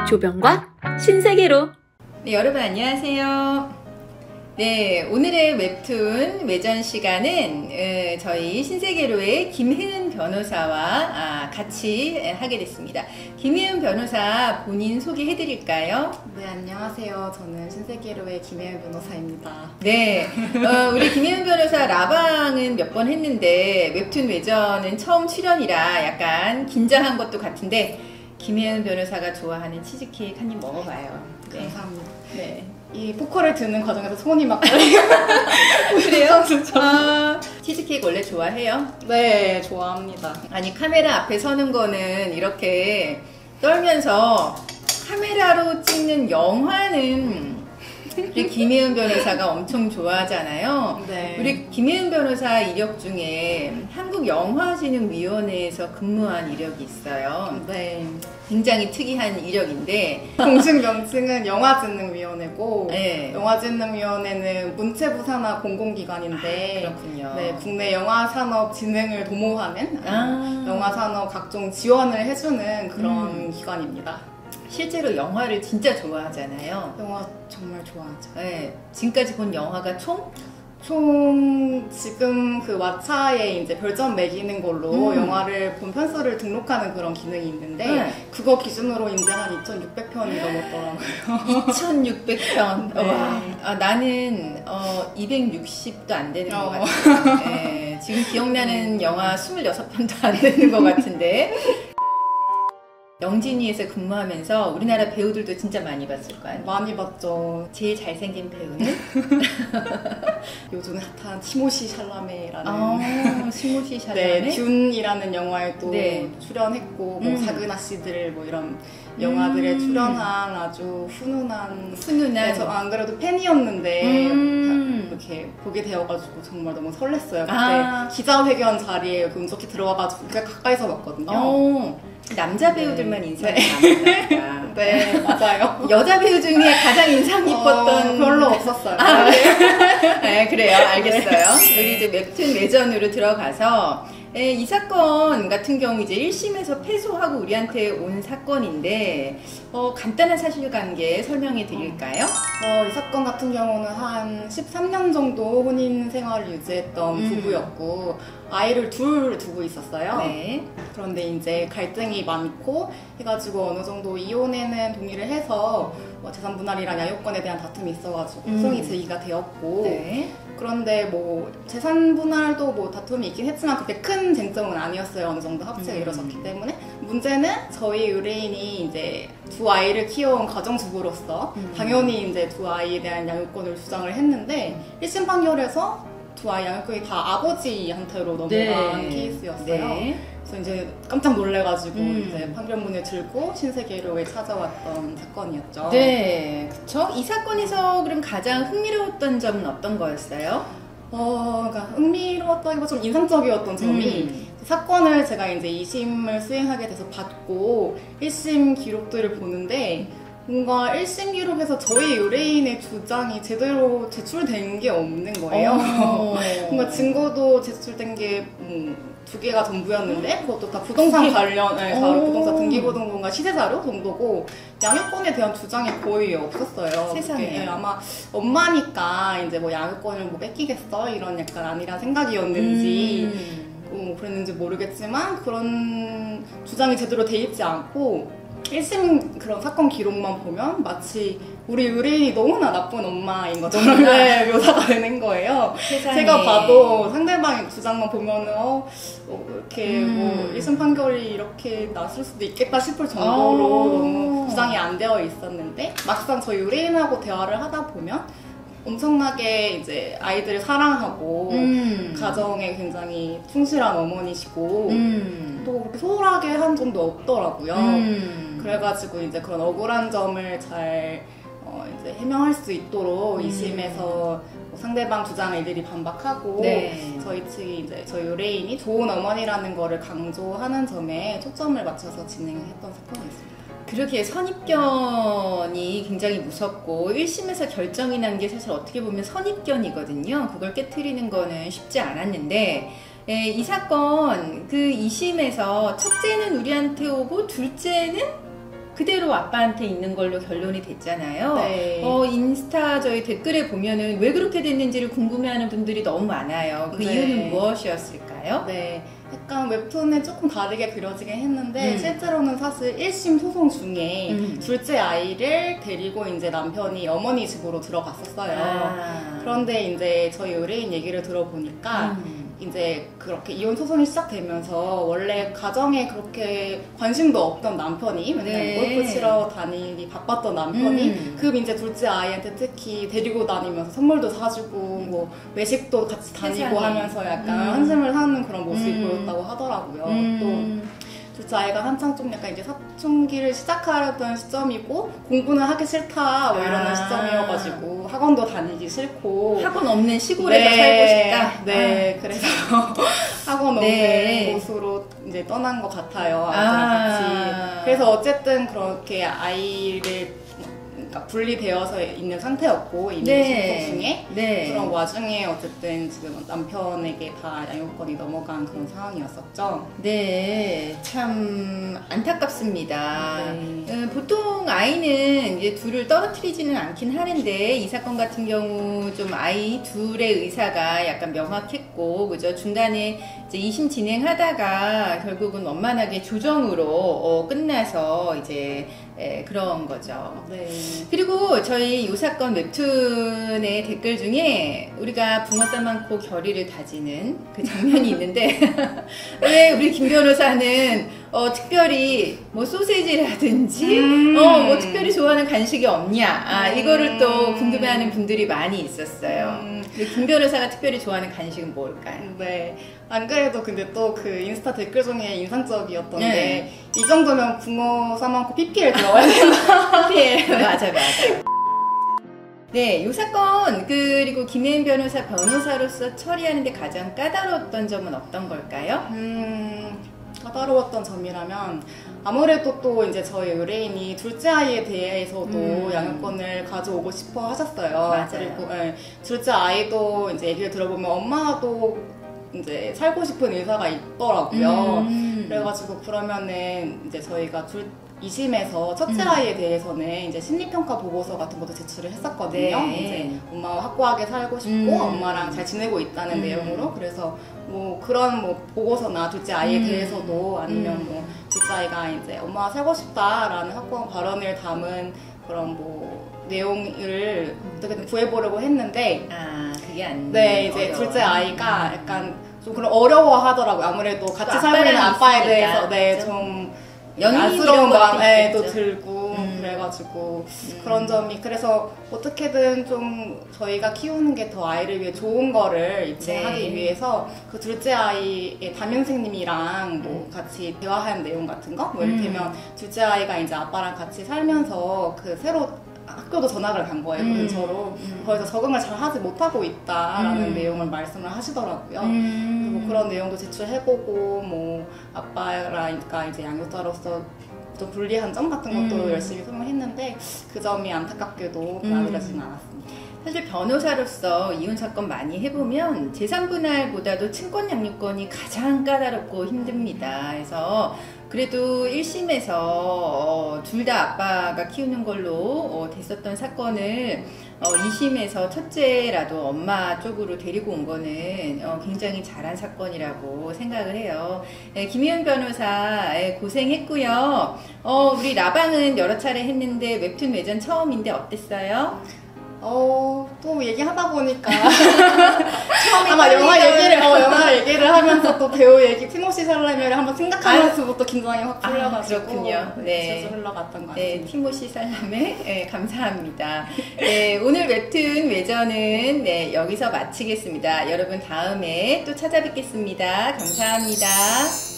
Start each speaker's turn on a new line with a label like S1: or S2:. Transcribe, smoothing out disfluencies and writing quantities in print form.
S1: 조병과 신세계로.
S2: 네, 여러분 안녕하세요. 네, 오늘의 웹툰 외전 시간은 저희 신세계로의 김혜은 변호사와 같이 하게 됐습니다. 김혜은 변호사 본인 소개해 드릴까요?
S3: 네, 안녕하세요. 저는 신세계로의 김혜은 변호사입니다.
S2: 네, 우리 김혜은 변호사 라방은 몇 번 했는데 웹툰 외전은 처음 출연이라 약간 긴장한 것도 같은데 김혜은 변호사가 좋아하는 치즈케이크 한 입 먹어봐요. 네.
S3: 감사합니다.
S2: 네.
S3: 이 포커를 드는 과정에서 손이 막 떨리고.
S2: 그래요? 치즈케이크 원래 좋아해요?
S3: 네, 좋아합니다.
S2: 아니, 카메라 앞에 서는 거는 이렇게 떨면서 카메라로 찍는 영화는 우리 김혜은 변호사가 엄청 좋아하잖아요.
S3: 네.
S2: 우리 김혜은 변호사 이력 중에 한국영화진흥위원회에서 근무한 이력이 있어요.
S3: 네.
S2: 굉장히 특이한 이력인데
S3: 공식 명칭은 영화진흥위원회고,
S2: 네.
S3: 영화진흥위원회는 문체부 산하 공공기관인데,
S2: 그렇군요.
S3: 네, 국내 영화산업 진흥을 도모하는 영화산업 각종 지원을 해주는 그런 기관입니다.
S2: 실제로 영화를 진짜 좋아하잖아요.
S3: 영화 정말 좋아하죠.
S2: 네, 지금까지 본 영화가 총
S3: 지금 그 왓챠에 이제 별점 매기는 걸로 영화를 본 편수를 등록하는 그런 기능이 있는데 그거 기준으로 이제 한 2,600편이 넘었더라고요.
S2: 2,600편.
S3: 네.
S2: 와, 나는 260도 안 되는 것 같아요. 네, 지금 기억나는 영화 26편도 안 되는 것 같은데 영진이에서 근무하면서 우리나라 배우들도 진짜 많이 봤을 거 아니에요?
S3: 많이 봤죠.
S2: 제일 잘생긴 배우는?
S3: 요즘 핫한 티모시 샬라메라는
S2: 티모시 샬라메?
S3: 네, 듄이라는 영화에도
S2: 네.
S3: 출연했고 뭐 사그나 씨들 뭐 이런 영화들에 출연한 아주 훈훈한 네, 저 안 그래도 팬이었는데 이렇게 보게 되어가지고 정말 너무 설렜어요. 그때 기자회견 자리에 운 좋게 들어와가지고 그냥 가까이서 봤거든요.
S2: 남자 배우들만 인상이 남았다.
S3: 네, 맞아요.
S2: 여자 배우 중에 가장 인상 깊었던
S3: 별로 없었어요.
S2: 네, 그래요. 알겠어요. 우리 이제 웹툰 외전으로 들어가서 이 사건 같은 경우 이제 1심에서 패소하고 우리한테 온 사건인데 간단한 사실관계 설명해 드릴까요?
S3: 이 사건 같은 경우는 한 13년 정도 혼인 생활을 유지했던 부부였고 아이를 둘 두고 있었어요.
S2: 네.
S3: 그런데 이제 갈등이 많고 해가지고 어느 정도 이혼에는 동의를 해서 재산 분할이랑 양육권에 대한 다툼이 있어가지고 소송이 제기가 되었고
S2: 네.
S3: 그런데 뭐 재산 분할도 뭐 다툼이 있긴 했지만 그때 큰 쟁점은 아니었어요. 어느 정도 합치가 이루어졌기 때문에 문제는 저희 의뢰인이 이제 두 아이를 키워온 가정주부로서 당연히 이제 두 아이에 대한 양육권을 주장을 했는데 1심 판결에서 두 아이 양육권이 다 아버지한테로 넘어간 케이스였어요.
S2: 네.
S3: 그래서 이제 깜짝 놀래가지고 이제 판결문을 들고 신세계로에 찾아왔던 사건이었죠.
S2: 네, 그쵸? 이 사건에서 그럼 가장 흥미로웠던 점은 어떤 거였어요?
S3: 그러니까 흥미로웠다기보다 좀 인상적이었던 점이 사건을 제가 이제 2심을 수행하게 돼서 받고 1심 기록들을 보는데 뭔가 1심 기록에서 저희 의뢰인의 주장이 제대로 제출된 게 없는 거예요. 뭔가 증거도 제출된 게 2개가 전부였는데 그것도 다 부동산 관련, 부동산 등기부등본과 시세자료 정도고 양육권에 대한 주장이 거의 없었어요.
S2: 세상에.
S3: 아마 엄마니까 이제 뭐 양육권을 뭐 뺏기겠어 이런 약간 아니란 생각이었는지 그랬는지 모르겠지만 그런 주장이 제대로 돼 있지 않고 1심 그런 사건 기록만 보면 마치 우리 의뢰인이 너무나 나쁜 엄마인 것처럼 묘사가 되는 거예요.
S2: 세상에.
S3: 제가 봐도 상대방의 주장만 보면은 이렇게 뭐 1심 판결이 이렇게 났을 수도 있겠다 싶을 정도로 너무 주장이 안 되어 있었는데 막상 저희 의뢰인하고 대화를 하다 보면 엄청나게 이제 아이들을 사랑하고 가정에 굉장히 충실한 어머니시고 또 그렇게 소홀하게 한 점도 없더라고요. 그래가지고 이제 그런 억울한 점을 잘 이제 해명할 수 있도록 2심에서 상대방 주장을 일일이 반박하고 저희 측이 이제 저희 의뢰인이 좋은 어머니라는 거를 강조하는 점에 초점을 맞춰서 진행했던 사건이었습니다.
S2: 그렇게 선입견이 굉장히 무섭고 1심에서 결정이 난 게 사실 어떻게 보면 선입견이거든요. 그걸 깨트리는 거는 쉽지 않았는데 이 사건 그 2심에서 첫째는 우리한테 오고 둘째는 그대로 아빠한테 있는 걸로 결론이 됐잖아요.
S3: 네.
S2: 인스타 저희 댓글에 보면은 왜 그렇게 됐는지를 궁금해하는 분들이 너무 많아요. 그
S3: 네.
S2: 이유는 무엇이었을까요?
S3: 네. 약간 웹툰에 조금 다르게 그려지긴 했는데 실제로는 사실 1심 소송 중에 둘째 아이를 데리고 이제 남편이 어머니 집으로 들어갔었어요. 그런데 이제 저희 의뢰인 얘기를 들어보니까 이제 그렇게 이혼 소송이 시작되면서 원래 가정에 그렇게 관심도 없던 남편이 맨날
S2: 네.
S3: 골프 치러 다니기 바빴던 남편이 그 이제 둘째 아이한테 특히 데리고 다니면서 선물도 사주고 뭐 외식도 같이 다니고
S2: 세상에.
S3: 하면서 약간 한숨을 하는 그런 모습이 보였다고 하더라고요. 또 둘째 아이가 한창 좀 약간 이제 사춘기를 시작하려던 시점이고 공부는 하기 싫다 뭐 이러는 시점이어가지고 학원도 다니기 싫고
S2: 학원 없는 시골에서 살고 싶다.
S3: 네, 그래서 학원 없는
S2: 네.
S3: 곳으로 이제 떠난 것 같아요. 아이랑 같이. 그래서 어쨌든 그렇게 아이를 그러니까 분리되어서 있는 상태였고 이미
S2: 네.
S3: 소송 중에
S2: 네.
S3: 그런 와중에 어쨌든 지금 남편에게 다 양육권이 넘어간 그런 상황이었었죠.
S2: 네, 참 안타깝습니다.
S3: 네.
S2: 보통 아이는 이제 둘을 떨어뜨리지는 않긴 하는데 이 사건 같은 경우 좀 아이 둘의 의사가 약간 명확했고, 그죠? 중간에 이제 2심 진행하다가 결국은 원만하게 조정으로 끝나서 이제 그런 거죠.
S3: 네.
S2: 그리고 저희 이 사건 웹툰의 댓글 중에 우리가 붕어 싸만코 결의를 다지는 그 장면이 있는데 왜 우리 김 변호사는 특별히 뭐 소세지라든지 뭐 특별히 좋아하는 간식이 없냐, 이거를 또 궁금해하는 분들이 많이 있었어요. 우리 김 변호사가 특별히 좋아하는 간식은 뭘까요?
S3: 네. 안 그래도 근데 또 그 인스타 댓글 중에 인상적이었던
S2: 네.
S3: 게 이 정도면 붕어 싸만코 PPL 들어가야 된다.
S2: PPL. 맞아. 네, 이 사건 그리고 김혜인 변호사로서 처리하는데 가장 까다로웠던 점은 어떤 걸까요?
S3: 까다로웠던 점이라면 아무래도 또 이제 저희 의뢰인이 둘째 아이에 대해서도 양육권을 가져오고 싶어 하셨어요.
S2: 맞아요.
S3: 그리고 둘째 아이도 이제 얘기를 들어보면 엄마도 이제 살고 싶은 의사가 있더라고요. 그래가지고 그러면은 이제 저희가 2심에서 첫째 아이에 대해서는 이제 심리평가 보고서 같은 것도 제출을 했었거든요.
S2: 네.
S3: 이제 엄마와 확고하게 살고 싶고 엄마랑 잘 지내고 있다는 내용으로. 그래서 뭐 그런 뭐 보고서나 둘째 아이에 대해서도 아니면 뭐 둘째 아이가 이제 엄마와 살고 싶다라는 확고한 발언을 담은 그런 뭐 내용을 어떻게든 구해보려고 했는데
S2: 그게 안
S3: 네, 이제 둘째 아이가 약간 좀 그런 어려워하더라고요. 아무래도 같이 살고 있는 아빠에 대해서 네, 좀 안쓰러운 마음도 들고 그래가지고 그런 점이, 그래서 어떻게든 좀 저희가 키우는 게 더 아이를 위해 좋은 거를 입증하기 위해서 그 둘째 아이의 담임선생님이랑 뭐 같이 대화하는 내용 같은 거, 뭐 이를테면 둘째 아이가 이제 아빠랑 같이 살면서 그 새로 학교도 전학을 간 거예요. 근처로. 거기서 적응을 잘 하지 못하고 있다라는 내용을 말씀을 하시더라고요. 그리고 그런 내용도 제출해보고 뭐 아빠라니까 이제 양육자로서 좀 불리한 점 같은 것도 열심히 설명했는데 그 점이 안타깝게도 받아들여지진 않았습니다.
S2: 사실 변호사로서 이혼 사건 많이 해보면 재산분할보다도 친권 양육권이 가장 까다롭고 힘듭니다. 그래서 그래도 1심에서 둘 다 아빠가 키우는 걸로 됐었던 사건을 2심에서 첫째라도 엄마 쪽으로 데리고 온 거는 굉장히 잘한 사건이라고 생각을 해요. 김희연 변호사 고생했고요. 우리 라방은 여러 차례 했는데 웹툰 외전 처음인데 어땠어요?
S3: 또 얘기하다 보니까 아마 영화 얘기를 하면서 또 배우 얘기 티모시 샬라메를 한번 생각하면서부터 긴장이 확 풀려가지고
S2: 그렇군요. 네.
S3: 자주 흘러갔던 것 같습니다.
S2: 네, 티모시 샬라메 감사합니다. 네, 오늘 웹툰 외전은 여기서 마치겠습니다. 여러분 다음에 또 찾아뵙겠습니다. 감사합니다.